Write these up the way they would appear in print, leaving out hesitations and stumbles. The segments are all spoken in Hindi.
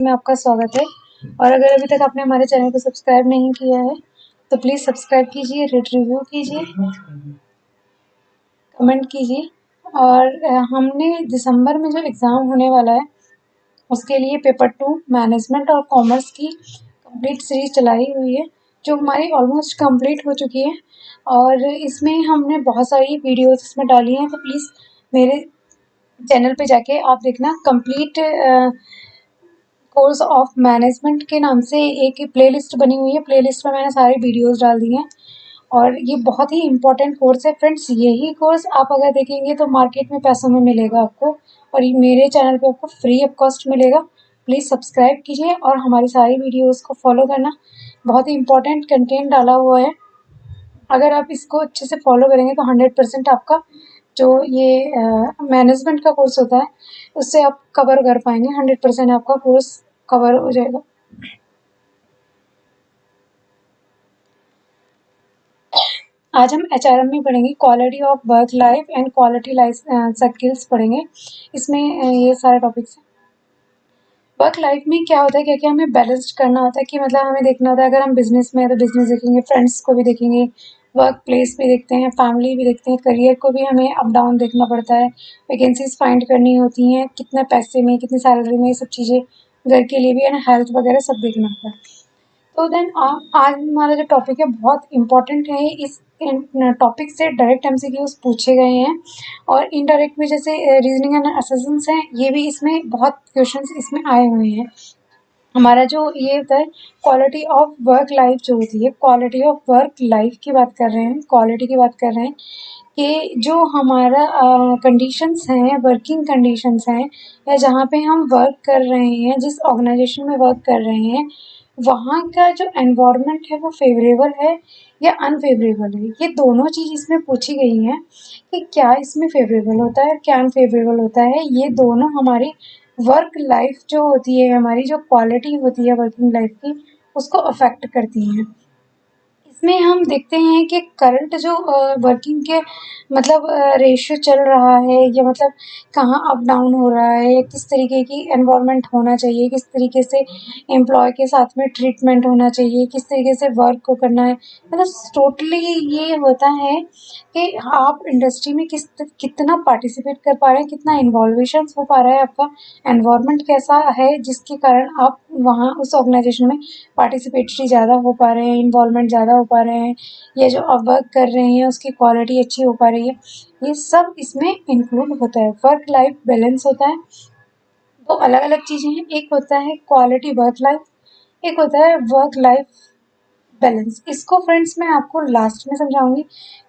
में आपका स्वागत है। और अगर अभी तक आपने हमारे चैनल को सब्सक्राइब नहीं किया है तो प्लीज़ सब्सक्राइब कीजिए, रेट रिव्यू कीजिए, कमेंट कीजिए। और हमने दिसंबर में जो एग्ज़ाम होने वाला है उसके लिए पेपर 2 मैनेजमेंट और कॉमर्स की कंप्लीट सीरीज चलाई हुई है, जो हमारी ऑलमोस्ट कंप्लीट हो चुकी है। और इसमें हमने बहुत सारी वीडियोस इसमें डाली हैं, तो प्लीज़ मेरे चैनल पे जाके आप देखना। कंप्लीट कोर्स ऑफ मैनेजमेंट के नाम से एक प्लेलिस्ट बनी हुई है। प्लेलिस्ट में मैंने सारी वीडियोस डाल दी हैं और ये बहुत ही इम्पोर्टेंट कोर्स है फ्रेंड्स। यही कोर्स आप अगर देखेंगे तो मार्केट में पैसों में मिलेगा आपको, और ये मेरे चैनल पे आपको फ्री ऑफ कॉस्ट मिलेगा। प्लीज़ सब्सक्राइब कीजिए और हमारी सारी वीडियोस को फॉलो करना। बहुत ही इम्पोर्टेंट कंटेंट डाला हुआ है। अगर आप इसको अच्छे से फॉलो करेंगे तो 100% आपका जो ये मैनेजमेंट का कोर्स होता है उससे आप कवर कर पाएंगे। 100% आपका कोर्स कवर हो जाएगा। आज हम एचआरएम में पढ़ेंगे, quality of work life and quality life skills पढ़ेंगे। इसमें ये सारे टॉपिक्स हैं। वर्क लाइफ में क्या होता है, क्या क्या हमें बैलेंस करना होता है, कि मतलब हमें देखना होता है अगर हम बिजनेस में है तो बिजनेस देखेंगे, फ्रेंड्स को भी देखेंगे, वर्क प्लेस भी देखते हैं, फैमिली भी देखते हैं, करियर को भी हमें अप डाउन देखना पड़ता है, वैकेंसीज फाइंड करनी होती हैं, कितने पैसे में, कितनी सैलरी में, ये सब चीज़ें घर के लिए भी एंड हेल्थ वगैरह सब देखना होता है। तो देन आज हमारा जो टॉपिक है बहुत इम्पोर्टेंट है। इस टॉपिक से डायरेक्ट एमसीक्यूज पूछे गए हैं और इनडायरेक्ट भी, जैसे रीजनिंग एंड असेसमेंट्स हैं, ये भी इसमें बहुत क्वेश्चंस इसमें आए हुए हैं। हमारा जो ये होता है क्वालिटी ऑफ वर्क लाइफ जो होती है, क्वालिटी ऑफ वर्क लाइफ की बात कर रहे हैं, क्वालिटी की बात कर रहे हैं कि जो हमारा कंडीशंस हैं, वर्किंग कंडीशंस हैं, या जहाँ पे हम वर्क कर रहे हैं, जिस ऑर्गेनाइजेशन में वर्क कर रहे हैं, वहाँ का जो एनवायरनमेंट है वो फेवरेबल है या अनफेवरेबल है। ये दोनों चीज़ इसमें पूछी गई हैं कि क्या इसमें फेवरेबल होता है, क्या अनफेवरेबल होता है। ये दोनों हमारी वर्क लाइफ जो होती है, हमारी जो क्वालिटी होती है वर्किंग लाइफ की, उसको अफेक्ट करती हैं। इसमें हम देखते हैं कि करंट जो वर्किंग के मतलब रेशियो चल रहा है, या मतलब कहाँ अप डाउन हो रहा है, किस तरीके की एनवायरनमेंट होना चाहिए, किस तरीके से एम्प्लॉय के साथ में ट्रीटमेंट होना चाहिए, किस तरीके से वर्क को करना है। मतलब टोटली ये होता है कि आप इंडस्ट्री में कितना पार्टिसिपेट कर पा रहे हैं, कितना इन्वॉल्वेशन हो पा रहा है, आपका एनवायरनमेंट कैसा है जिसके कारण आप वहाँ उस ऑर्गेनाइजेशन में पार्टिसिपेटरी ज़्यादा हो पा रहे हैं, इन्वॉल्वमेंट ज़्यादा हो पा रहे हैं, या जो आप वर्क कर रहे हैं उसकी क्वालिटी अच्छी हो पा रही है। ये सब इसमें इंक्लूड होता है। वर्क लाइफ बैलेंस होता है। तो अलग अलग चीज़ें हैं, एक होता है क्वालिटी वर्क लाइफ, एक होता है वर्क लाइफ बैलेंस। इसको फ्रेंड्स मैं आपको लास्ट में समझाऊंगी,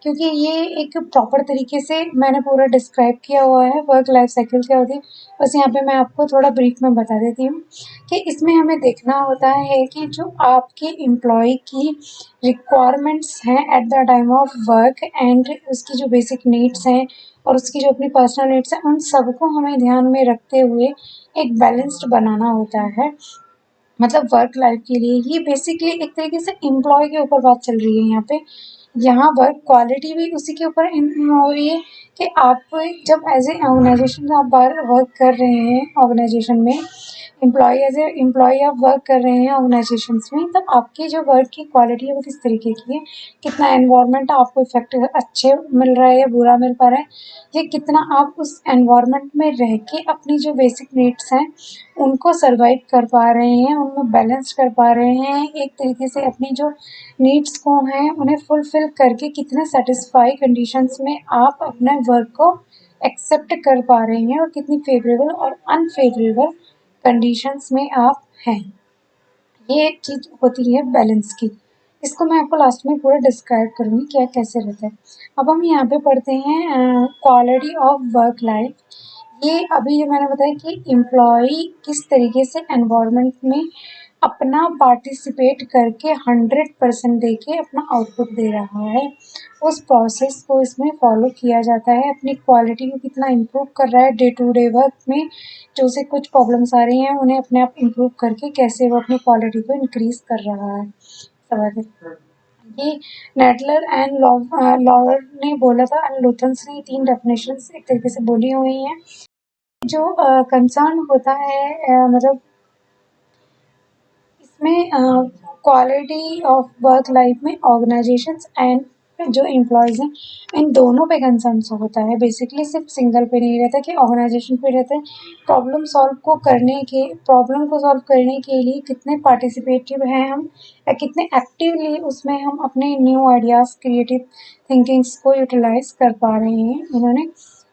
क्योंकि ये एक प्रॉपर तरीके से मैंने पूरा डिस्क्राइब किया हुआ है वर्क लाइफ साइकिल क्या होती है। बस यहाँ पे मैं आपको थोड़ा ब्रीफ में बता देती हूँ कि इसमें हमें देखना होता है कि जो आपके एम्प्लॉय की रिक्वायरमेंट्स हैं at the time of work, and उसकी जो बेसिक नीड्स हैं और उसकी जो अपनी पर्सनल नीड्स हैं, उन सबको हमें ध्यान में रखते हुए एक बैलेंस्ड बनाना होता है। मतलब वर्क लाइफ के लिए ये बेसिकली एक तरीके से एम्प्लॉय के ऊपर बात चल रही है यहाँ पे। यहाँ वर्क क्वालिटी भी उसी के ऊपर हो रही है कि आप जब एज ए ऑर्गेनाइजेशन आप बाहर वर्क कर रहे हैं, ऑर्गेनाइजेशन में एम्प्लॉय एज ए एम्प्लॉय आप वर्क कर रहे हैं ऑर्गेनाइजेशन में, तब आपकी जो वर्क की क्वालिटी है वो किस तरीके की है, कितना एनवायरनमेंट आपको इफेक्ट अच्छे मिल रहा है या बुरा मिल पा रहा है, या कितना आप उस एनवायरनमेंट में रह के अपनी जो बेसिक नीड्स हैं उनको सर्वाइव कर पा रहे हैं, उनमें बैलेंस कर पा रहे हैं, एक तरीके से अपनी जो नीड्स को हैं उन्हें फुलफिल करके कितने सेटिस्फाई कंडीशंस में आप अपने वर्क को एक्सेप्ट कर पा रहे हैं, और कितनी फेवरेबल और अनफेवरेबल कंडीशंस में आप हैं। ये एक चीज़ होती है बैलेंस की। इसको मैं आपको लास्ट में पूरा डिस्क्राइब करूँगी क्या कैसे रहता है। अब हम यहाँ पे पढ़ते हैं क्वालिटी ऑफ वर्क लाइफ। ये अभी जो मैंने बताया कि एम्प्लॉय किस तरीके से एनवायरनमेंट में अपना पार्टिसिपेट करके 100% दे के अपना आउटपुट दे रहा है, उस प्रोसेस को इसमें फॉलो किया जाता है। अपनी क्वालिटी को कितना इम्प्रूव कर रहा है डे टू डे वर्क में, जो उसे कुछ प्रॉब्लम्स आ रही हैं उन्हें अपने आप इम्प्रूव करके कैसे वो अपनी क्वालिटी को इंक्रीज कर रहा है। समझ ये नेटलर एंड लॉवर ने बोला था, एंड लुथन्स ने 3 डेफिनेशंस एक तरीके से बोली हुई हैं। जो कंसर्न होता है मतलब में क्वालिटी ऑफ वर्क लाइफ में ऑर्गेनाइजेशंस एंड जो एम्प्लॉयज हैं इन दोनों पे कंसर्न होता है। बेसिकली सिर्फ सिंगल पे नहीं रहता कि ऑर्गेनाइजेशन पे रहता है। प्रॉब्लम को सॉल्व करने के लिए कितने पार्टिसिपेटिव हैं हम, या कितने एक्टिवली उसमें हम अपने न्यू आइडियाज़, क्रिएटिव थिंकिंग्स को यूटिलाइज कर पा रहे हैं। इन्होंने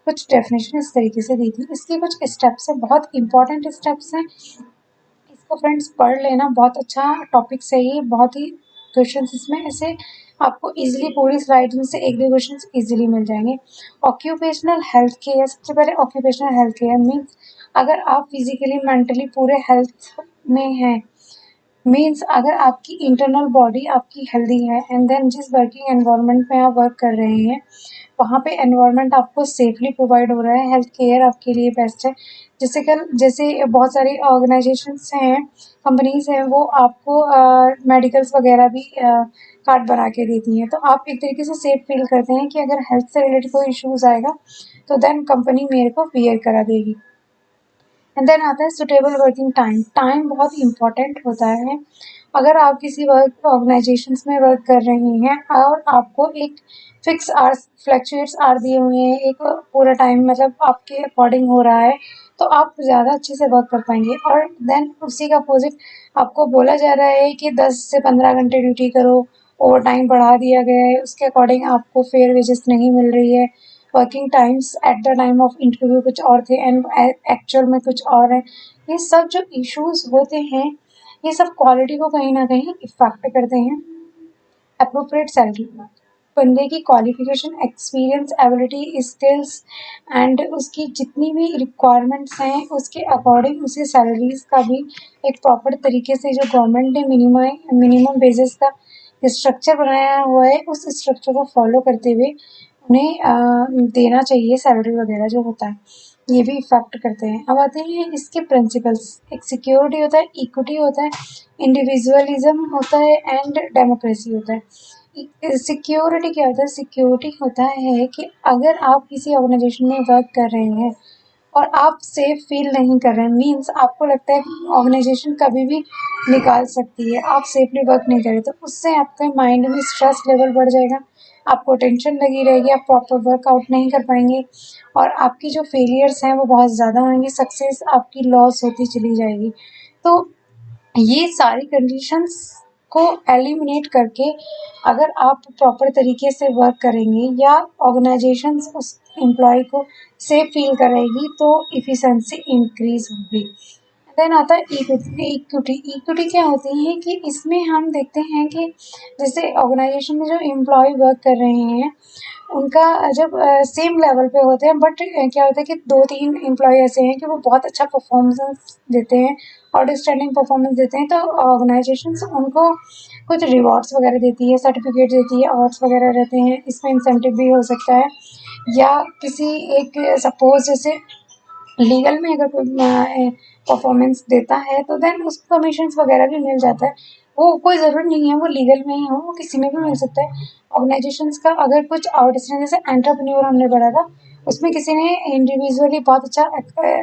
कुछ डेफिनेशन इस तरीके से दी थी। इसके कुछ स्टेप्स हैं, बहुत इंपॉर्टेंट स्टेप्स हैं। इसको फ्रेंड्स पढ़ लेना, बहुत अच्छा टॉपिक है ये। बहुत ही क्वेश्चंस इसमें ऐसे आपको इजीली पूरी स्लाइड में से एक दो क्वेश्चंस इजीली मिल जाएंगे। ऑक्यूपेशनल हेल्थ केयर, सबसे पहले ऑक्यूपेशनल हेल्थ केयर मीन्स अगर आप फिजिकली मेंटली पूरे हेल्थ में हैं, मीन्स अगर आपकी इंटरनल बॉडी आपकी हेल्दी है एंड देन जिस वर्किंग एनवायरनमेंट में आप वर्क कर रहे हैं वहाँ पे एनवायरनमेंट आपको सेफली प्रोवाइड हो रहा है, हेल्थ केयर आपके लिए बेस्ट है। जैसे बहुत सारी ऑर्गेनाइजेशंस हैं, कंपनीज हैं, वो आपको मेडिकल्स वगैरह भी कार्ड बना के देती हैं, तो आप एक तरीके से सेफ फील करते हैं कि अगर हेल्थ से रिलेटेड कोई इश्यूज आएगा तो देन कंपनी मेरे को क्लियर करा देगी। एंड देन आता है सुटेबल वर्किंग टाइम। टाइम बहुत इंपॉर्टेंट होता है। अगर आप किसी वर्क ऑर्गेनाइजेशंस में वर्क कर रहे हैं और आपको एक फिक्स आवर्स, फ्लैक्चुएट्स आवर दिए हुए हैं, एक पूरा टाइम मतलब आपके अकॉर्डिंग हो रहा है, तो आप ज़्यादा अच्छे से वर्क कर पाएंगे। और देन उसी का अपोजिट आपको बोला जा रहा है कि 10 से 15 घंटे ड्यूटी करो, ओवर टाइम बढ़ा दिया गया है, उसके अकॉर्डिंग आपको फेयर वेजेस नहीं मिल रही है, working times at the time of interview कुछ और थे एंड एक्चुअल में कुछ और है। ये सब जो इश्यूज होते हैं ये सब क्वालिटी को कहीं ना कहीं इफेक्ट करते हैं। अप्रोप्रिएट सैलरी, बंदे की qualification, experience, ability, skills and उसकी जितनी भी रिक्वायरमेंट्स हैं उसके अकॉर्डिंग उसे सैलरीज का भी एक प्रॉपर तरीके से जो गवर्नमेंट ने मिनिमम बेसिस का स्ट्रक्चर बनाया हुआ है उस स्ट्रक्चर को फॉलो करते हुए उन्हें देना चाहिए सैलरी वगैरह जो होता है। ये भी इफेक्ट करते हैं। अब आते हैं इसके प्रिंसिपल्स। एक सिक्योरिटी होता है, इक्विटी होता है, इंडिविजुअलिज्म होता है एंड डेमोक्रेसी होता है। सिक्योरिटी क्या होता है? सिक्योरिटी होता है कि अगर आप किसी ऑर्गेनाइजेशन में वर्क कर रहे हैं और आप सेफ फील नहीं कर रहे हैं, मीन्स आपको लगता है ऑर्गेनाइजेशन कभी भी निकाल सकती है, आप सेफली वर्क नहीं कर रहे, तो उससे आपके माइंड में स्ट्रेस लेवल बढ़ जाएगा, आपको टेंशन लगी रहेगी, आप प्रॉपर वर्कआउट नहीं कर पाएंगे और आपकी जो फेलियर्स हैं वो बहुत ज़्यादा होंगे, सक्सेस आपकी लॉस होती चली जाएगी। तो ये सारी कंडीशंस को एलिमिनेट करके अगर आप प्रॉपर तरीके से वर्क करेंगे या ऑर्गेनाइजेशंस उस एम्प्लॉय को सेफ फील करेगी तो इफ़िशेंसी इंक्रीज होगी। देन आता है इक्विटी। इक्विटी क्या होती है कि इसमें हम देखते हैं कि जैसे ऑर्गेनाइजेशन में जो एम्प्लॉय वर्क कर रहे हैं उनका जब सेम लेवल पे होते हैं, बट क्या होता है कि 2-3 एम्प्लॉय ऐसे हैं कि वो बहुत अच्छा परफॉर्मेंस देते हैं, आउटस्टैंडिंग परफॉर्मेंस देते हैं, तो ऑर्गेनाइजेशंस उनको कुछ रिवॉर्ड्स वगैरह देती है, सर्टिफिकेट देती है, अवार्ड्स वगैरह रहते हैं, इसमें इंसेंटिव भी हो सकता है। या किसी एक सपोज जैसे लीगल में अगर कोई परफॉर्मेंस देता है तो देन उसको कमीशंस वगैरह भी मिल जाता है। वो कोई ज़रूरी नहीं है वो लीगल में ही हो, वो किसी में भी मिल सकता है। ऑर्गेनाइजेशंस का अगर कुछ आउटस्टैंडिंग, जैसे एंटरप्रेन्योर हमने पढ़ा था, उसमें किसी ने इंडिविजुअली बहुत अच्छा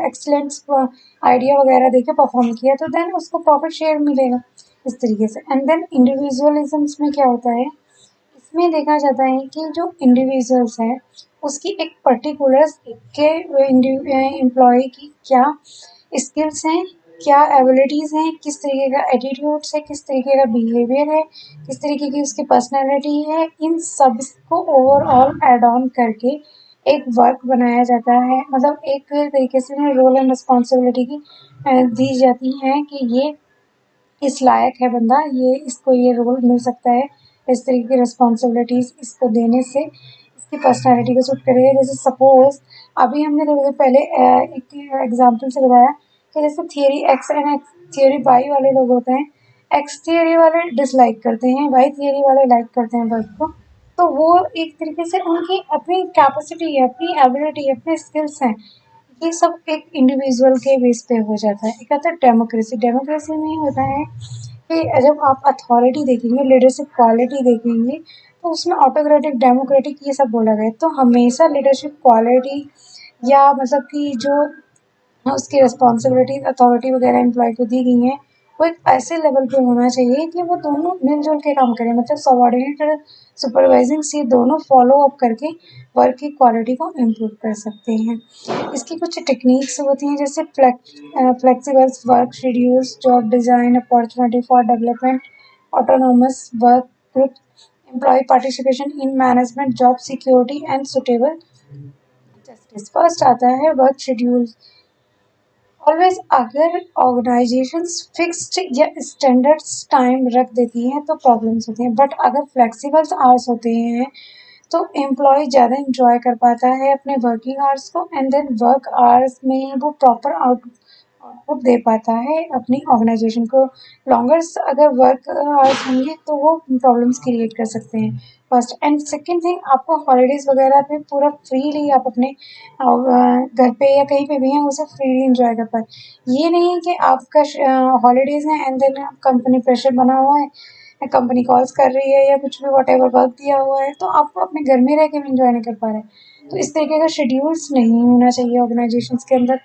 एक्सीलेंस आइडिया वगैरह देके परफॉर्म किया तो देन उसको प्रॉफिट शेयर मिलेगा इस तरीके से। एंड देन इंडिविजुअलिज्म्स में क्या होता है, इसमें देखा जाता है कि जो इंडिविजुअल्स हैं उसकी एक पर्टिकुलर के एम्प्लॉय की क्या स्किल्स हैं, क्या एबिलिटीज़ हैं, किस तरीके का एटीट्यूड्स है, किस तरीके का बिहेवियर है, किस तरीके की उसकी पर्सनैलिटी है, इन सब को ओवरऑल एड ऑन करके एक वर्क बनाया जाता है। मतलब एक तरीके से उन्हें रोल एंड रिस्पॉन्सिबिलिटी की दी जाती है कि ये इस लायक है बंदा, इसको ये रोल मिल सकता है, इस तरीके की रिस्पॉन्सिबिलिटीज़ इसको देने से इसकी पर्सनैलिटी को सूट करेगा। जैसे सपोज अभी हमने थोड़ी देर पहले एक एग्जाम्पल से बताया कि जैसे theory X and theory Y वाले लोग होते हैं, एक्स थियरी वाले डिसलाइक करते हैं, वाई थियरी वाले लाइक करते हैं वर्क को, तो वो एक तरीके से उनकी अपनी कैपेसिटी है, अपनी एबिलिटी है, अपने स्किल्स हैं, ये सब एक इंडिविजुअल के बेस पे हो जाता है। एक आता है डेमोक्रेसी। डेमोक्रेसी में होता है कि जब आप अथॉरिटी देखेंगे, लीडरशिप क्वालिटी देखेंगे, तो उसमें ऑटोक्रेटिक, डेमोक्रेटिक ये सब बोला गया है। तो हमेशा लीडरशिप क्वालिटी या मतलब कि जो उसकी रिस्पॉन्सिबिलिटी अथॉरिटी वगैरह एम्प्लॉय को दी गई हैं वो एक ऐसे लेवल पे होना चाहिए कि वो दोनों मिलजुल के काम करें, मतलब सबॉर्डिनेट और सुपरवाइजिंग से दोनों फॉलो अप करके वर्क की क्वालिटी को इम्प्रूव कर सकते हैं। इसकी कुछ टेक्निक्स होती हैं, जैसे flexible work schedules, job design, opportunity for development, autonomous work group, employ participation in management, job security and suitable justice. First आता है वर्क शेड्यूल। ऑलवेज अगर ऑर्गेनाइजेशंस फिक्स्ड या स्टैंडर्ड्स टाइम रख देती हैं तो प्रॉब्लम्स होती हैं, बट अगर फ्लेक्सिबल आवर्स होते हैं तो एम्प्लॉय ज़्यादा इंजॉय कर पाता है अपने वर्किंग आवर्स को, एंड देन वर्क आवर्स में वो प्रॉपर आउटपुट दे पाता है अपनी ऑर्गेनाइजेशन को। लॉन्गर अगर वर्क आवर्स होंगे तो वो प्रॉब्लम्स क्रिएट कर सकते हैं। फर्स्ट एंड सेकेंड थिंग, आपको हॉलीडेज वगैरह पे पूरा फ्रीली आप अपने घर पे या कहीं पे भी हैं उसे फ्रीली इंजॉय कर पाए। ये नहीं है कि आपका हॉलीडेज है एंड देन कंपनी प्रेशर बना हुआ है, कंपनी कॉल्स कर रही है या कुछ भी वॉट एवर वर्क दिया हुआ है तो आप अपने घर में रह के भी इंजॉय नहीं कर पा रहे। तो इस तरीके का शेड्यूल्स नहीं होना चाहिए ऑर्गेनाइजेशंस के अंदर।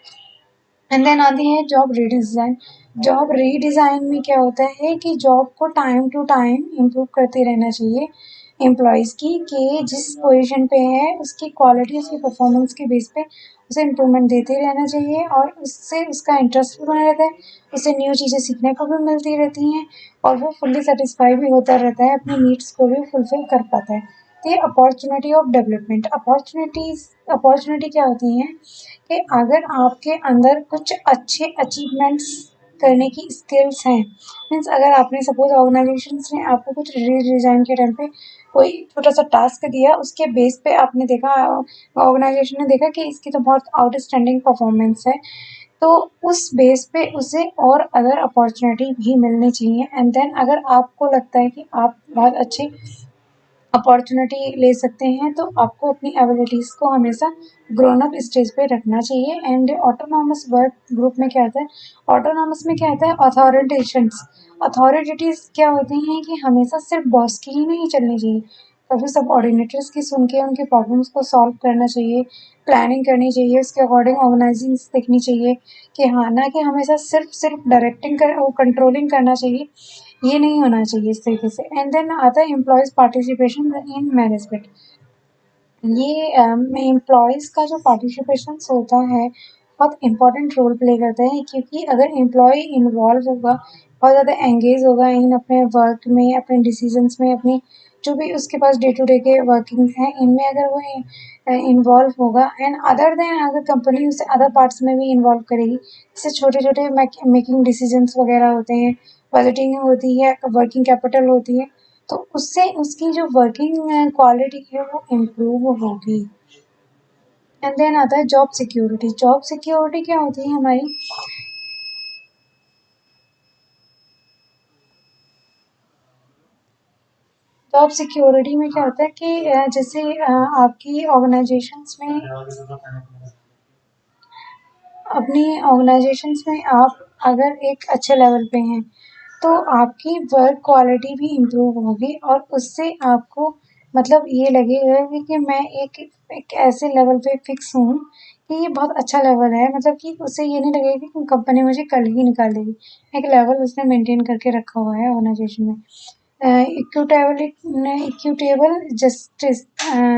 एंड देन आती है जॉब रीडिज़ाइन। जॉब रीडिज़ाइन में क्या होता है कि जॉब को टाइम टू टाइम इम्प्रूव करते रहना चाहिए एम्प्लॉयज़ की, कि जिस पोजीशन पे है उसकी क्वालिटी, उसकी परफॉर्मेंस के बेस पे उसे इम्प्रूवमेंट देते रहना चाहिए, और उससे उसका इंटरेस्ट भी बना रहता है, उससे न्यू चीज़ें सीखने को भी मिलती रहती हैं, और वो फुल्ली सेटिस्फाई भी होता रहता है, अपनी नीड्स को भी फुलफिल कर पाता है। तो ये अपॉर्चुनिटी ऑफ डेवलपमेंट, अपॉर्चुनिटी क्या होती हैं कि अगर आपके अंदर कुछ अच्छे अचीवमेंट्स करने की स्किल्स हैं, मीन्स अगर आपने सपोज ऑर्गेनाइजेशन ने आपको कुछ रीडिज़ाइन के टाइम पे कोई छोटा सा टास्क दिया, उसके बेस पे आपने देखा, ऑर्गेनाइजेशन ने देखा कि इसकी तो बहुत आउटस्टैंडिंग परफॉर्मेंस है, तो उस बेस पे उसे और अदर अपॉर्चुनिटी भी मिलनी चाहिए। एंड देन अगर आपको लगता है कि आप बहुत अच्छे अपॉर्चुनिटी ले सकते हैं तो आपको अपनी एबिलिटीज़ को हमेशा ग्रोन अप स्टेज पे रखना चाहिए। एंड ऑटोनॉमस वर्क ग्रुप में क्या होता है, ऑटोनॉमस में क्या होता है, अथॉरिटेशंस। अथॉरिटीज़ क्या होती हैं कि हमेशा सिर्फ बॉस की ही नहीं चलनी चाहिए, कभी सबऑर्डिनेटर्स की सुन के उनके प्रॉब्लम्स को सॉल्व करना चाहिए, प्लानिंग करनी चाहिए, उसके अकॉर्डिंग ऑर्गेनाइजिंग देखनी चाहिए, कि हाँ, ना कि हमेशा सिर्फ सिर्फ डायरेक्टिंग कर वो कंट्रोलिंग करना चाहिए, ये नहीं होना चाहिए इस तरीके से। एंड देन आता है एम्प्लॉयज़ पार्टिसिपेशन इन मैनेजमेंट। ये एम्प्लॉयज़ का जो पार्टिसिपेशन होता है बहुत इम्पोर्टेंट रोल प्ले करता है, क्योंकि अगर एम्प्लॉय इन्वॉल्व होगा, बहुत ज़्यादा एंगेज होगा इन अपने वर्क में, अपने डिसीजंस में, अपनी जो भी उसके पास डे टू डे के वर्किंग हैं इनमें अगर वो इन्वॉल्व होगा, एंड अदर देन अगर कंपनी उसे अदर पार्ट्स में भी इन्वॉल्व करेगी, जैसे छोटे छोटे मेकिंग डिसीजंस वगैरह होते हैं, बजटिंग होती है, वर्किंग कैपिटल होती है, तो उससे उसकी जो वर्किंग क्वालिटी है वो इम्प्रूव होगी। एंड देन आता है जॉब सिक्योरिटी। जॉब सिक्योरिटी क्या होती है हमारी, जॉब सिक्योरिटी में क्या होता है कि जैसे आपकी ऑर्गेनाइजेशंस में, अपनी ऑर्गेनाइजेशंस में आप अगर एक अच्छे लेवल पे हैं तो आपकी वर्क क्वालिटी भी इम्प्रूव होगी, और उससे आपको मतलब ये लगेगा कि मैं एक ऐसे लेवल पे फिक्स हूँ कि ये बहुत अच्छा लेवल है, मतलब कि उससे ये नहीं लगेगा कि कंपनी मुझे कल ही निकाल देगी। एक लेवल उसने मेंटेन करके रखा हुआ है ऑर्गेनाइजेशन में। इक्विटेबल जस्टिस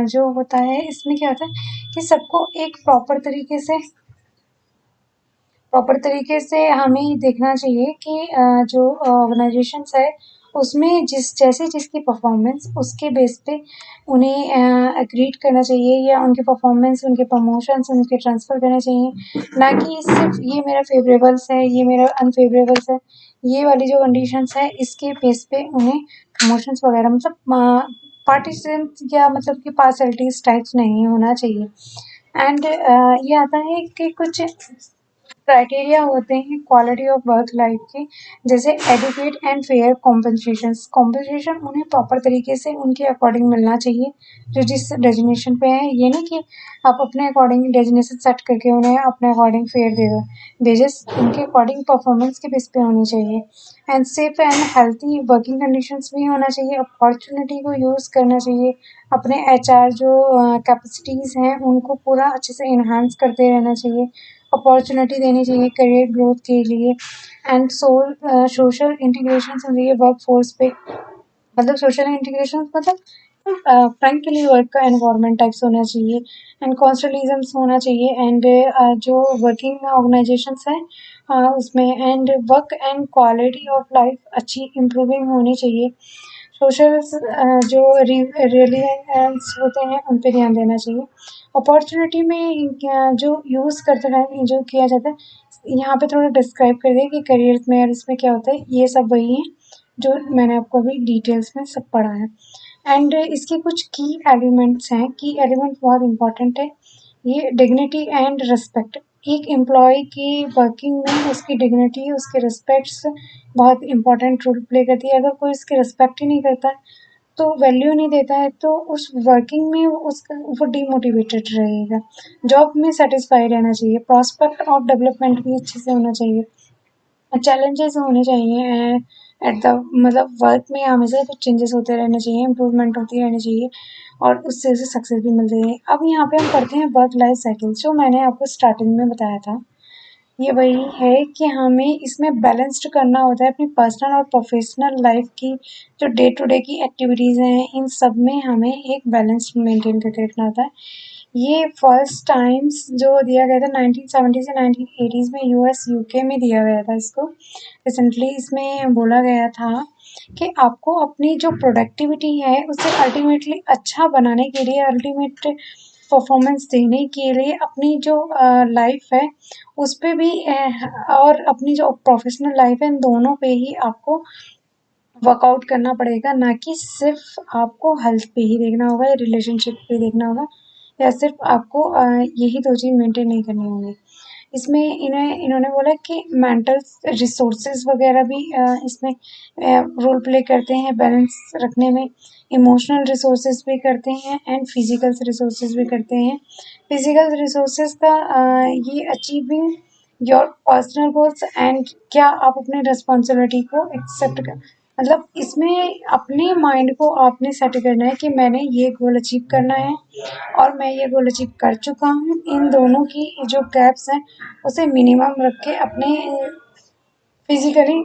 जो होता है, इसमें क्या होता है कि सबको एक प्रॉपर तरीके से हमें देखना चाहिए कि जो ऑर्गेनाइजेशंस है उसमें जैसे जिसकी परफॉर्मेंस उसके बेस पे उन्हें ग्रीट करना चाहिए, या उनके परफॉर्मेंस, उनके प्रमोशंस उनके ट्रांसफ़र करने चाहिए, ना कि सिर्फ ये मेरा फेवरेबल्स है, ये मेरा अनफेवरेबल्स है, ये वाली जो कंडीशंस है इसके बेस पे उन्हें प्रमोशंस वगैरह, मतलब पार्टीशन या मतलब कि पार्शलिटीज टाइप्स नहीं होना चाहिए। एंड ये आता है कि कुछ क्राइटेरिया होते हैं क्वालिटी ऑफ वर्क लाइफ के, जैसे एडुकेट एंड फेयर कॉम्पनसेशन उन्हें प्रॉपर तरीके से उनके अकॉर्डिंग मिलना चाहिए जो जिस डेजिग्नेशन पे है। ये नहीं कि आप अपने अकॉर्डिंग डेजिग्नेशन सेट करके उन्हें अपने अकॉर्डिंग फेयर दे दो, वेजेस उनके अकॉर्डिंग परफॉर्मेंस के बेस पे होनी चाहिए। And safe and healthy working conditions भी होना चाहिए, अपॉर्चुनिटी को यूज़ करना चाहिए, अपने एचआर जो कैपेसिटीज़ हैं उनको पूरा अच्छे से इन्हांस करते रहना चाहिए, अपॉर्चुनिटी देनी चाहिए करियर ग्रोथ के लिए एंड सोशल इंटीग्रेशन चाहिए वर्क फोर्स पे। मतलब सोशल इंटीग्रेशन मतलब फ्रेंकली वर्क का एनवायरनमेंट टाइप्स होना चाहिए एंड कॉन्स्टलिज्म होना चाहिए एंड जो वर्किंग ऑर्गेनाइजेशंस हैं उसमें and work and quality of life अच्छी इम्प्रूविंग होनी चाहिए। सोशल जो रिलेवेंस होते हैं उन पे ध्यान देना चाहिए। अपॉर्चुनिटी में जो यूज़ करते टाइम जो किया जाता है यहाँ पे थोड़ा डिस्क्राइब कर दिया कि करियर्स में और इसमें क्या होता है, ये सब वही है जो मैंने आपको अभी डिटेल्स में सब पढ़ा है। एंड इसके कुछ की एलिमेंट्स हैं, की एलिमेंट बहुत इंपॉर्टेंट है। ये डिग्निटी एंड रिस्पेक्ट, एक एम्प्लॉय की वर्किंग में उसकी डिग्निटी उसके रिस्पेक्ट्स बहुत इंपॉर्टेंट रोल प्ले करती है। अगर कोई उसकी रिस्पेक्ट ही नहीं करता है तो वैल्यू नहीं देता है तो उस वर्किंग में उसका वो डिमोटिवेटेड रहेगा। जॉब में सेटिस्फाई रहना चाहिए, प्रॉस्पेक्ट ऑफ डेवलपमेंट भी अच्छे से होना चाहिए, चैलेंजेस होने चाहिए एट द मतलब वर्क में हमेशा कुछ चेंजेस होते रहने चाहिए, इम्प्रूवमेंट होती रहनी चाहिए और उससे उसे सक्सेस भी मिलती है। अब यहाँ पे हम पढ़ते हैं वर्क लाइफ साइकिल, जो मैंने आपको स्टार्टिंग में बताया था। ये वही है कि हमें इसमें बैलेंस्ड करना होता है अपनी पर्सनल और प्रोफेशनल लाइफ की, जो डे टू डे की एक्टिविटीज़ हैं इन सब में हमें एक बैलेंस मेंटेन करके रखना होता है। ये फर्स्ट टाइम्स जो दिया गया था 1970 से 1980s में यूएस यूके में दिया गया था इसको। रिसेंटली इसमें बोला गया था कि आपको अपनी जो प्रोडक्टिविटी है उसे अल्टीमेटली अच्छा बनाने के लिए, अल्टीमेट परफॉर्मेंस देने के लिए अपनी जो लाइफ है उस पे भी और अपनी जो प्रोफेशनल लाइफ है इन दोनों पे ही आपको वर्कआउट करना पड़ेगा, ना कि सिर्फ आपको हेल्थ पे ही देखना होगा या रिलेशनशिप पे देखना होगा या सिर्फ आपको यही दो चीज़ मेंटेन नहीं करनी होगी। इसमें इन्होंने बोला कि मेंटल रिसोर्सेज वगैरह भी इसमें रोल प्ले करते हैं बैलेंस रखने में, इमोशनल रिसोर्सेज भी करते हैं एंड फिजिकल रिसोर्सेज भी करते हैं। फिजिकल रिसोर्सेज का ये achieving your personal goals and क्या आप अपने रिस्पॉन्सिबिलिटी को एक्सेप्ट कर, मतलब इसमें अपने माइंड को आपने सेट करना है कि मैंने ये गोल अचीव करना है और मैं ये गोल अचीव कर चुका हूँ। इन दोनों की जो गैप्स हैं उसे मिनिमम रख के अपने फिजिकली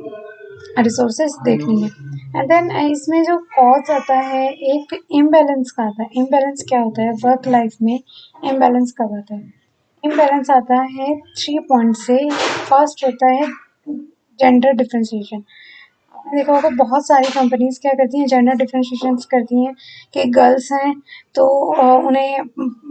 रिसोर्सेज देखनी है। एंड देन इसमें जो कॉज आता है एक इम्बैलेंस का आता है। इम्बैलेंस क्या होता है वर्क लाइफ में, इम्बैलेंस कब आता है? इम्बैलेंस आता है 3 पॉइंट से। फर्स्ट होता है जेंडर डिफरेंशिएशन। आपने देखा होगा बहुत सारी कंपनीज क्या करती हैं, जेंडर डिफरेंशिएशन करती हैं कि गर्ल्स हैं तो उन्हें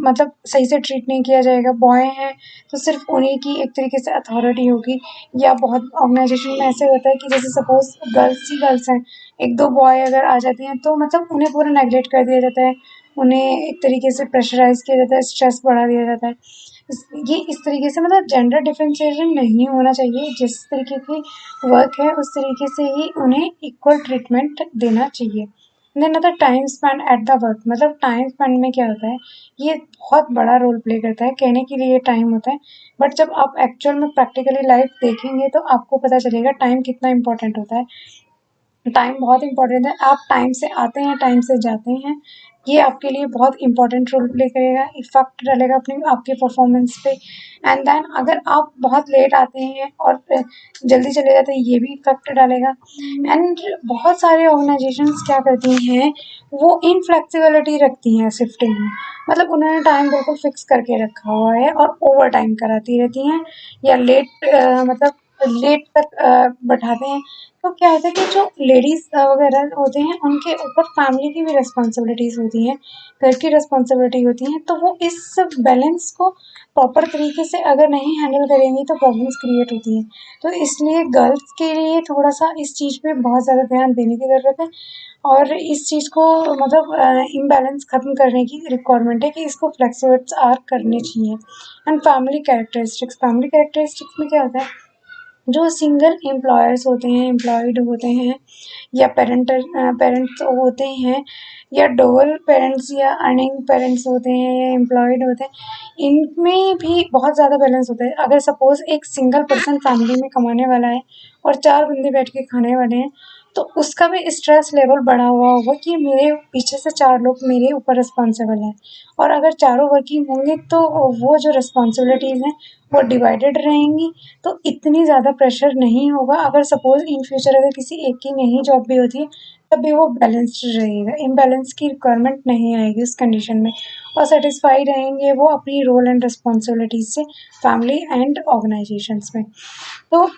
मतलब सही से ट्रीट नहीं किया जाएगा, बॉय हैं तो सिर्फ उन्हीं की एक तरीके से अथॉरिटी होगी। या बहुत ऑर्गेनाइजेशन में ऐसे होता है कि जैसे सपोज गर्ल्स ही गर्ल्स हैं, एक दो बॉय अगर आ जाते हैं तो मतलब उन्हें पूरा नेगलेक्ट कर दिया जाता है, उन्हें एक तरीके से प्रेशराइज किया जाता है, स्ट्रेस बढ़ा दिया जाता है। ये इस तरीके से मतलब जेंडर डिफरेंशिएशन नहीं होना चाहिए। जिस तरीके की वर्क है उस तरीके से ही उन्हें इक्वल ट्रीटमेंट देना चाहिए। Then other time spend at the work, मतलब टाइम स्पेंड में क्या होता है, ये बहुत बड़ा रोल प्ले करता है। कहने के लिए टाइम होता है बट जब आप एक्चुअल में प्रैक्टिकली लाइफ देखेंगे तो आपको पता चलेगा टाइम कितना इंपॉर्टेंट होता है। टाइम बहुत इंपॉर्टेंट है। आप टाइम से आते हैं, टाइम से जाते हैं, ये आपके लिए बहुत इंपॉर्टेंट रोल प्ले करेगा, इफेक्ट डालेगा अपनी आपके परफॉर्मेंस पे। एंड देन अगर आप बहुत लेट आते हैं और जल्दी चले जाते हैं ये भी इफेक्ट डालेगा। एंड बहुत सारे ऑर्गेनाइजेशंस क्या करती हैं, वो इनफ्लेक्सिबिलिटी रखती हैं शिफ्टिंग में, मतलब उन्होंने टाइम बिल्कुल फिक्स करके रखा हुआ है और ओवर टाइम कराती रहती हैं या लेट मतलब लेट तक बैठाते हैं। तो क्या होता है कि जो लेडीज वगैरह होते हैं उनके ऊपर फैमिली की भी रिस्पॉन्सिबिलिटीज होती हैं, घर की रिस्पॉन्सिबिलिटी होती हैं, तो वो इस बैलेंस को प्रॉपर तरीके से अगर नहीं हैंडल करेंगी तो प्रॉब्लम्स क्रिएट होती हैं। तो इसलिए गर्ल्स के लिए थोड़ा सा इस चीज़ पे बहुत ज़्यादा ध्यान देने की ज़रूरत है और इस चीज़ को मतलब इम्बैलेंस ख़त्म करने की रिक्वायरमेंट है कि इसको फ्लेक्सिबिलिटीज आर करनी चाहिए। एंड फैमिली कैरेक्टरिस्टिक्स में क्या होता है, जो सिंगल एम्प्लॉयर्स होते हैं, एम्प्लॉयड होते हैं या पेरेंट्स होते हैं या डबल पेरेंट्स या अर्निंग पेरेंट्स होते हैं या एम्प्लॉयड होते हैं, इनमें भी बहुत ज़्यादा बैलेंस होता है। अगर सपोज एक सिंगल पर्सन फैमिली में कमाने वाला है और 4 बंदे बैठ के खाने वाले हैं तो उसका भी स्ट्रेस लेवल बढ़ा हुआ होगा कि मेरे पीछे से 4 लोग मेरे ऊपर रिस्पॉन्सिबल हैं, और अगर चारों वर्किंग होंगे तो वो जो रिस्पॉन्सिबिलिटीज़ हैं वो डिवाइडेड रहेंगी, तो इतनी ज़्यादा प्रेशर नहीं होगा। अगर सपोज़ इन फ्यूचर अगर किसी एक की नहीं जॉब भी होती है, तब भी वो बैलेंस्ड रहेगा, इम्बैलेंस की रिक्वायरमेंट नहीं आएगी उस कंडीशन में, और सेटिस्फाई रहेंगे वो अपनी रोल एंड रिस्पॉन्सिबिलिटीज़ से फैमिली एंड ऑर्गेनाइजेशंस में। तो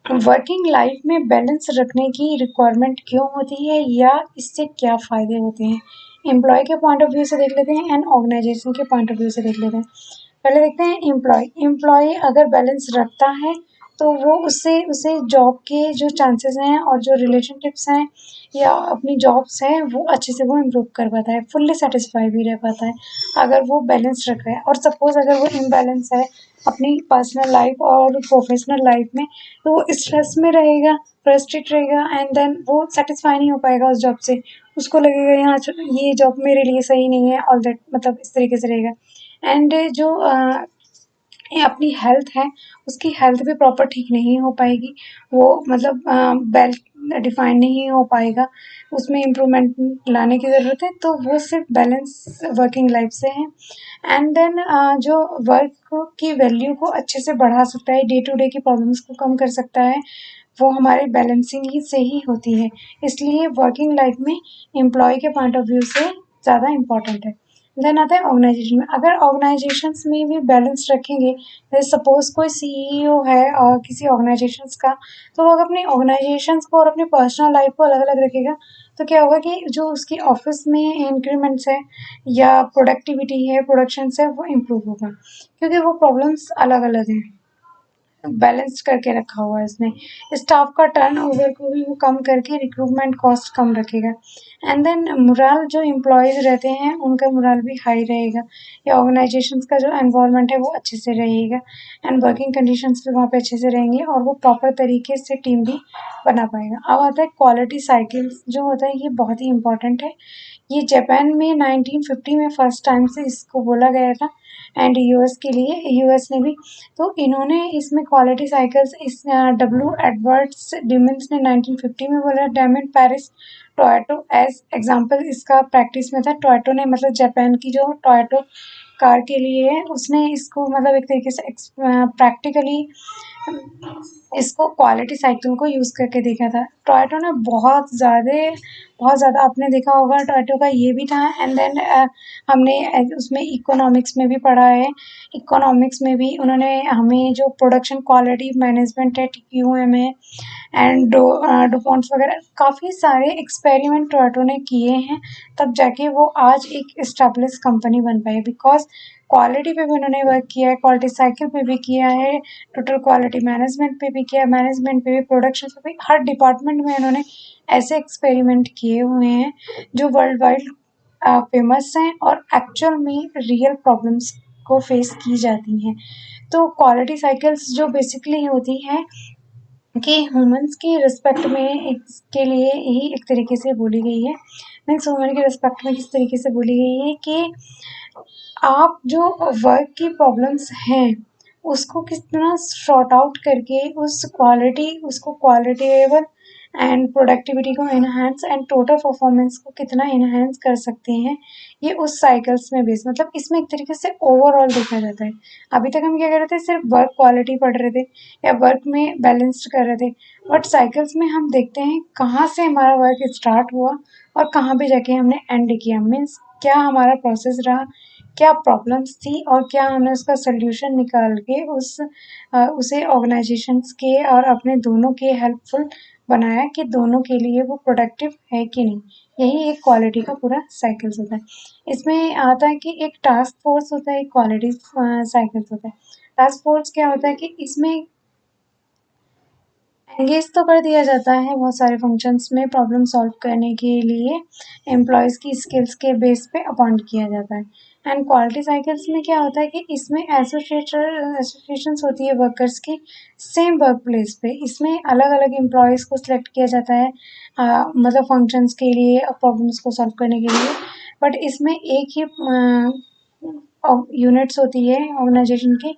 वर्किंग लाइफ में बैलेंस रखने की रिक्वायरमेंट क्यों होती है या इससे क्या फ़ायदे होते हैं, एम्प्लॉय के पॉइंट ऑफ व्यू से देख लेते हैं एंड ऑर्गेनाइजेशन के पॉइंट ऑफ व्यू से देख लेते हैं। पहले देखते हैं एम्प्लॉय अगर बैलेंस रखता है तो वो उससे उसे जॉब के जो चांसेस हैं और जो रिलेशनशिप्स हैं या अपनी जॉब्स हैं वो अच्छे से वो इम्प्रूव कर पाता है, फुल्ली सेटिस्फाई भी रह पाता है अगर वो बैलेंस रख रहा है। और सपोज अगर वो इम्बैलेंस है अपनी पर्सनल लाइफ और प्रोफेशनल लाइफ में, तो वो स्ट्रेस में रहेगा, फ्रस्ट्रेट रहेगा एंड देन वो सेटिस्फाई नहीं हो पाएगा उस जॉब से, उसको लगेगा यहाँ ये जॉब मेरे लिए सही नहीं है, ऑल दैट, मतलब इस तरीके से रहेगा। एंड जो अपनी हेल्थ है उसकी हेल्थ भी प्रॉपर ठीक नहीं हो पाएगी, वो मतलब वेल डिफाइन नहीं हो पाएगा, उसमें इम्प्रूवमेंट लाने की ज़रूरत है। तो वो सिर्फ बैलेंस वर्किंग लाइफ से है। एंड देन जो वर्क की वैल्यू को अच्छे से बढ़ा सकता है, डे टू डे की प्रॉब्लम्स को कम कर सकता है, वो हमारे बैलेंसिंग ही से ही होती है। इसलिए वर्किंग लाइफ में एम्प्लॉय के पॉइंट ऑफ व्यू से ज़्यादा इम्पॉर्टेंट है। देन आता है ऑर्गेनाइजेशन में, अगर ऑर्गेनाइजेशंस में भी बैलेंस रखेंगे, जैसे सपोज कोई सीईओ है और किसी ऑर्गेनाइजेशंस का, तो वो अगर अपनी ऑर्गेनाइजेशंस को और अपनी पर्सनल लाइफ को अलग अलग रखेगा तो क्या होगा कि जो उसकी ऑफिस में इंक्रीमेंट्स है या प्रोडक्टिविटी है, प्रोडक्शंस है, वो इम्प्रूव होगा, क्योंकि वो प्रॉब्लम्स अलग अलग हैं, बैलेंस्ड करके रखा हुआ है इसने। स्टाफ का टर्नओवर को भी वो कम करके रिक्रूटमेंट कॉस्ट कम रखेगा। एंड देन मोराल, जो एम्प्लॉयज़ रहते हैं उनका मोराल भी हाई रहेगा, या ऑर्गेनाइजेशंस का जो एनवायरनमेंट है वो अच्छे से रहेगा एंड वर्किंग कंडीशंस भी वहाँ पे अच्छे से रहेंगे और वो प्रॉपर तरीके से टीम भी बना पाएगा। अब आता है क्वालिटी साइकिल्स, जो होता है ये बहुत ही इंपॉर्टेंट है। ये जापान में 1950 में फर्स्ट टाइम से इसको बोला गया था एंड यूएस के लिए, यूएस ने भी, तो इन्होंने इसमें क्वालिटी साइकिल्स इस डब्ल्यू एडवर्ड्स डिमिन्स ने 1950 में बोला, डेमिन पेरिस टोयोटो एज एग्जांपल इसका प्रैक्टिस में था। टोयोटो ने, मतलब जापान की जो टोयोटो कार के लिए है, उसने इसको मतलब एक तरीके से प्रैक्टिकली इसको क्वालिटी साइकिल को यूज़ करके देखा था। टोयोटो ने बहुत ज़्यादा आपने देखा होगा, टोयोटो का ये भी था। एंड देन हमने उसमें इकोनॉमिक्स में भी पढ़ा है, इकोनॉमिक्स में भी उन्होंने हमें जो प्रोडक्शन क्वालिटी मैनेजमेंट है, टीक्यूएम है एंड डुपॉन्ट्स वगैरह, काफ़ी सारे एक्सपेरिमेंट टोयोटो ने किए हैं, तब जाके वो आज एक एस्टेब्लिश कंपनी बन पाई, बिकॉज क्वालिटी पे भी उन्होंने वर्क किया है, क्वालिटी साइकिल पे भी किया है, टोटल क्वालिटी मैनेजमेंट पे भी किया है, मैनेजमेंट पे भी, प्रोडक्शन पे भी, हर डिपार्टमेंट में उन्होंने ऐसे एक्सपेरिमेंट किए हुए हैं जो वर्ल्ड वाइड फेमस हैं और एक्चुअल में रियल प्रॉब्लम्स को फेस की जाती हैं। तो क्वालिटी साइकिल्स जो बेसिकली होती हैं कि ह्यूमन्स की रिस्पेक्ट में इसके लिए ही एक तरीके से बोली गई है, मीन्स ह्यूमन की रिस्पेक्ट में किस तरीके से बोली गई है कि आप जो वर्क की प्रॉब्लम्स हैं उसको किस तरह सॉर्ट आउट करके उसको क्वालिटेबल एंड प्रोडक्टिविटी को इन्हांस एंड टोटल परफॉर्मेंस को कितना इन्हांस कर सकते हैं, ये उस साइकिल्स में बेस, मतलब इसमें एक तरीके से ओवरऑल देखा जाता है। अभी तक हम क्या कर रहे थे, सिर्फ वर्क क्वालिटी पढ़ रहे थे या वर्क में बैलेंस्ड कर रहे थे, बट साइकिल्स में हम देखते हैं कहाँ से हमारा वर्क स्टार्ट हुआ और कहाँ पे जाके हमने एंड किया, मीन्स क्या हमारा प्रोसेस रहा, क्या प्रॉब्लम्स थी और क्या हमने उसका सल्यूशन निकाल के उसे ऑर्गेनाइजेशंस के और अपने दोनों के हेल्पफुल बनाया कि दोनों के लिए वो प्रोडक्टिव है कि नहीं। यही एक क्वालिटी का पूरा साइकिल्स होता है। इसमें आता है कि एक टास्क फोर्स होता है, एक क्वालिटी साइकिल्स होता है। टास्क फोर्स क्या होता है कि इसमें एंगेज तो कर दिया जाता है बहुत सारे फंक्शंस में प्रॉब्लम सॉल्व करने के लिए, एम्प्लॉयज़ की स्किल्स के बेस पे अपॉइंट किया जाता है। एंड क्वालिटी साइकिल्स में क्या होता है कि इसमें एसोसिएशंस होती है वर्कर्स की सेम वर्क प्लेस पे, इसमें अलग अलग एम्प्लॉयज़ को सिलेक्ट किया जाता है मतलब फंक्शंस के लिए, प्रॉब्लम्स को सॉल्व करने के लिए, बट इसमें एक ही यूनिट्स होती है ऑर्गेनाइजेशन की,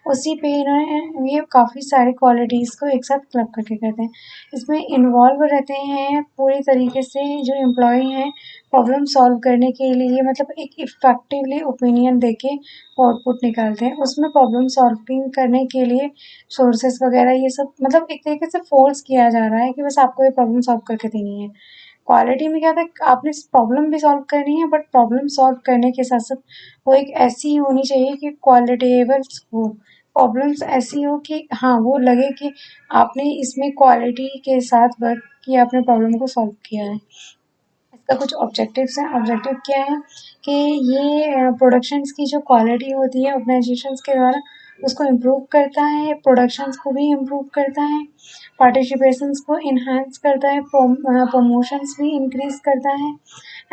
उसी पे इन्होंने ये काफ़ी सारी क्वालिटीज़ को एक साथ क्लब करके करते हैं। इसमें इन्वॉल्व रहते हैं पूरी तरीके से जो एम्प्लॉय हैं प्रॉब्लम सॉल्व करने के लिए, मतलब एक इफ़ेक्टिवली ओपिनियन देके आउटपुट निकालते हैं। उसमें प्रॉब्लम सॉल्विंग करने के लिए सोर्सेस वगैरह ये सब मतलब एक तरीके से फोर्स किया जा रहा है कि बस आपको ये प्रॉब्लम सॉल्व करके देनी है। क्वालिटी में क्या था, आपने प्रॉब्लम भी सॉल्व करनी है, बट प्रॉब्लम सॉल्व करने के साथ साथ वो एक ऐसी होनी चाहिए कि क्वालिटेबल हो। प्रॉब्लम्स ऐसी हो कि हाँ वो लगे कि आपने इसमें क्वालिटी के साथ वर्क किया, आपने प्रॉब्लम को सॉल्व किया है। इसका कुछ ऑब्जेक्टिव्स हैं। ऑब्जेक्टिव क्या है कि ये प्रोडक्शंस की जो क्वालिटी होती है ऑर्गेनाइजेशंस के द्वारा उसको इम्प्रूव करता है, प्रोडक्शंस को भी इम्प्रूव करता है, पार्टिसिपेशंस को इन्हांस करता है, प्रमोशंस भी इंक्रीज करता है,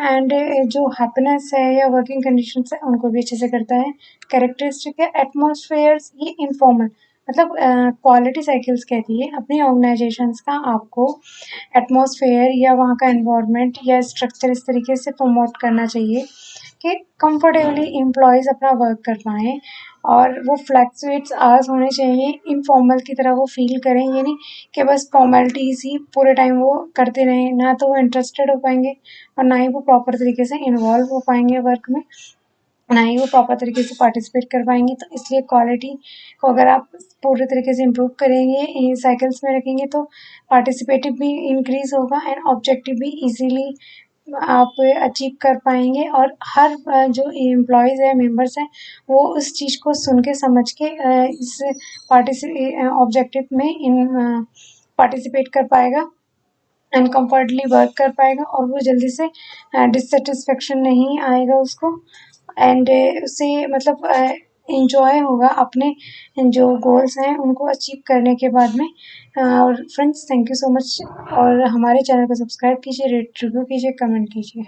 एंड जो हैप्पीनेस है या वर्किंग कंडीशंस है उनको भी अच्छे से करता है। कैरेक्टरिस्टिक है एटमॉस्फेयर्स, ये इनफॉर्मल मतलब क्वालिटी साइकिल्स कहती है अपनी ऑर्गेनाइजेशंस का आपको एटमॉस्फेयर या वहाँ का एनवायरनमेंट या स्ट्रक्चर इस तरीके से प्रमोट करना चाहिए कि कंफर्टेबली एम्प्लॉयज़ अपना वर्क कर पाएँ, और वो फ्लैक्चुएट्स आवर्स होने चाहिए, इनफॉर्मल की तरह वो फील करें। ये नहीं कि बस फॉर्मेलिटीज़ ही पूरे टाइम वो करते रहें, ना तो वो इंटरेस्टेड हो पाएंगे और ना ही वो प्रॉपर तरीके से इन्वॉल्व हो पाएंगे वर्क में, ना ही वो प्रॉपर तरीके से पार्टिसिपेट कर पाएंगे। तो इसलिए क्वालिटी को अगर आप पूरे तरीके से इम्प्रूव करेंगे, इन साइकिल्स में रखेंगे, तो पार्टिसिपेटिव भी इंक्रीज होगा एंड ऑब्जेक्टिव भी इजीली आप अचीव कर पाएंगे। और हर जो एम्प्लॉयज़ है, मेंबर्स हैं, वो उस चीज़ को सुन के समझ के इस ऑब्जेक्टिव में इन पार्टिसिपेट कर पाएगा एंड कंफर्टली वर्क कर पाएगा, और वो जल्दी से डिससेटिस्फेक्शन नहीं आएगा उसको, एंड उससे मतलब इंजॉय होगा अपने जो गोल्स हैं उनको अचीव करने के बाद में। और friends, thank you so much, और हमारे चैनल को सब्सक्राइब कीजिए, रेट रिव्यू कीजिए, कमेंट कीजिए।